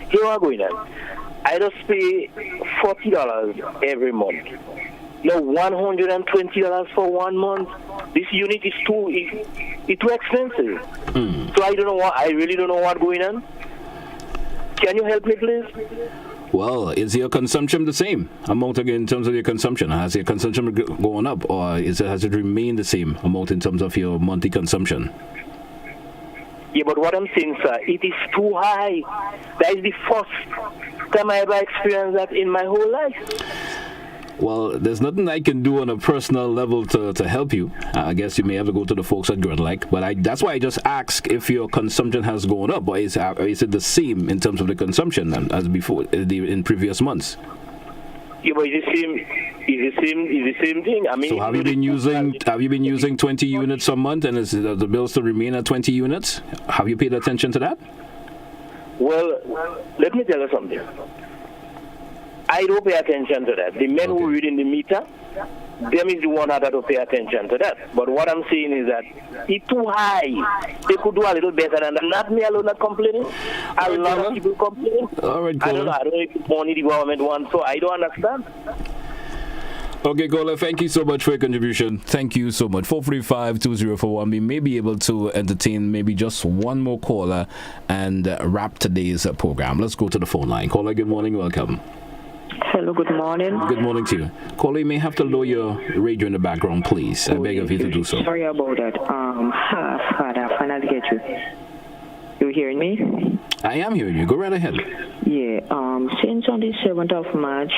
Speaker 7: Here are going on. I just pay $40 every month. No, $120 for 1 month. This unit is too expensive. So I really don't know what's going on. Can you help me, please?
Speaker 1: Well, is your consumption the same amount in terms of your consumption? Has your consumption gone up, or has it remained the same amount in terms of your monthly consumption?
Speaker 7: Yeah, but what I'm saying, sir, it is too high. That is the first time I ever experienced that in my whole life.
Speaker 1: Well, there's nothing I can do on a personal level to help you. I guess you may have to go to the folks at Gridlike, but that's why I just ask if your consumption has gone up, or is it the same in terms of the consumption as before in previous months?
Speaker 7: Yeah, but it's the same thing. I mean,
Speaker 1: so have you been using 20 units a month, and is the bill still remain at 20 units? Have you paid attention to that?
Speaker 7: Well, let me tell you something. I don't pay attention to that. The men who read in the meter, them is the one that have to pay attention to that. But what I'm saying is that it's too high. They could do a little better than that. Not me alone not complaining. A lot of people complaining.
Speaker 1: All right,
Speaker 7: I don't know if it's money the government wants, so I don't understand.
Speaker 1: Okay, caller, thank you so much for your contribution. Thank you so much. 435-2041. We may be able to entertain maybe just one more caller and wrap today's program. Let's go to the phone line. Caller, good morning. Welcome.
Speaker 8: Hello, good morning.
Speaker 1: Good morning to you. Caller, you may have to lower your radio in the background, please. I beg of you to do so.
Speaker 8: Sorry about that. I finally get you. You hearing me?
Speaker 1: I am hearing you. Go right ahead.
Speaker 8: Yeah. Since on the 7th of March,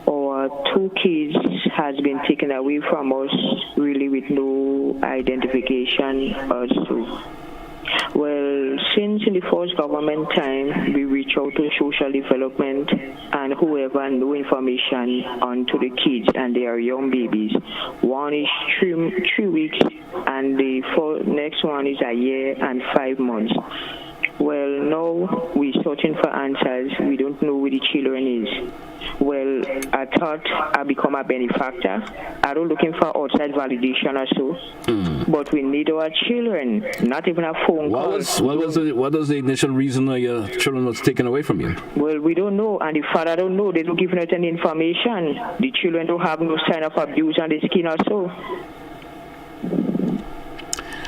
Speaker 8: our 2 kids has been taken away from us, really with no identification or so. Well, since in the first government time, we reach out to social development and whoever know information onto the kids and their young babies. One is 3 weeks and the next one is a year and 5 months. Well, now we're searching for answers. We don't know where the children is. Well, I thought I'd become a benefactor. I don't looking for outside validation or so. But we need our children, not even a phone call.
Speaker 1: What was the initial reason your children was taken away from you?
Speaker 8: Well, we don't know, and the father don't know. They don't give us any information. The children don't have no sign of abuse on the skin or so.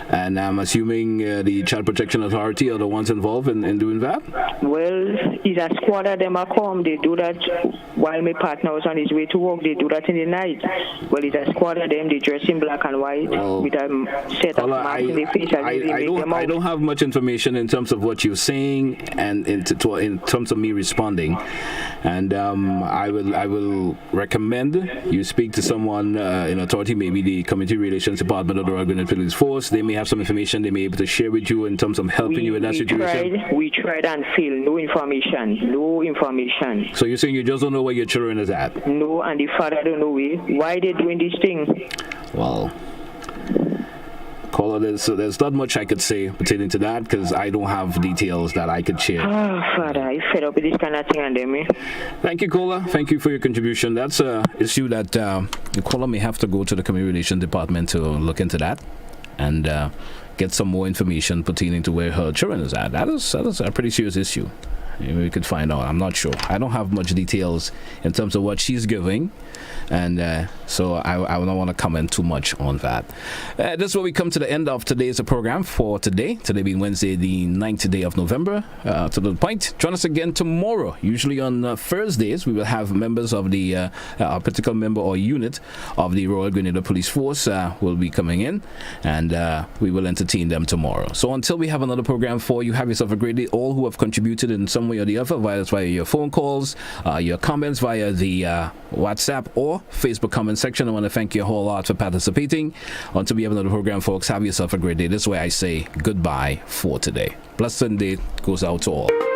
Speaker 1: And I'm assuming the Child Protection Authority are the ones involved in doing that?
Speaker 8: Well, it's a squad of them are come. They do that while my partner was on his way to work. They do that in the night. Well, it's a squad of them. They dress in black and white with a set of marks in their face.
Speaker 1: I don't have much information in terms of what you're saying and in terms of me responding. And I will recommend you speak to someone in authority, maybe the Community Relations Department of the Royal Grenadier Police Force. They may have some information they may be able to share with you in terms of helping you in that situation.
Speaker 8: We tried and failed. No information.
Speaker 1: So you're saying you just don't know where your children is at?
Speaker 8: No, and the father don't know why they're doing this thing.
Speaker 1: Well, caller, there's not much I could say pertaining to that because I don't have details that I could share.
Speaker 8: Oh, Father, I fed up with this kind of thing and them.
Speaker 1: Thank you, caller. Thank you for your contribution. That's an issue that the caller may have to go to the Community Relations Department to look into that. And get some more information pertaining to where her children is at. That is a pretty serious issue. We could find out. I'm not sure. I don't have much details in terms of what she's giving, and so I don't want to comment too much on that. This is where we come to the end of today's program for today. Today being Wednesday, the 9th day of November. To the point. Join us again tomorrow. Usually on Thursdays, we will have members of the a particular member or unit of the Royal Grenada Police Force will be coming in, and we will entertain them tomorrow. So until we have another program for you, have yourself a great day. All who have contributed in some way or the other, via your phone calls, your comments via the WhatsApp or Facebook comment section. I want to thank you a whole lot for participating. Until we have another program, folks, have yourself a great day. This is where I say goodbye for today. Blessed day goes out to all.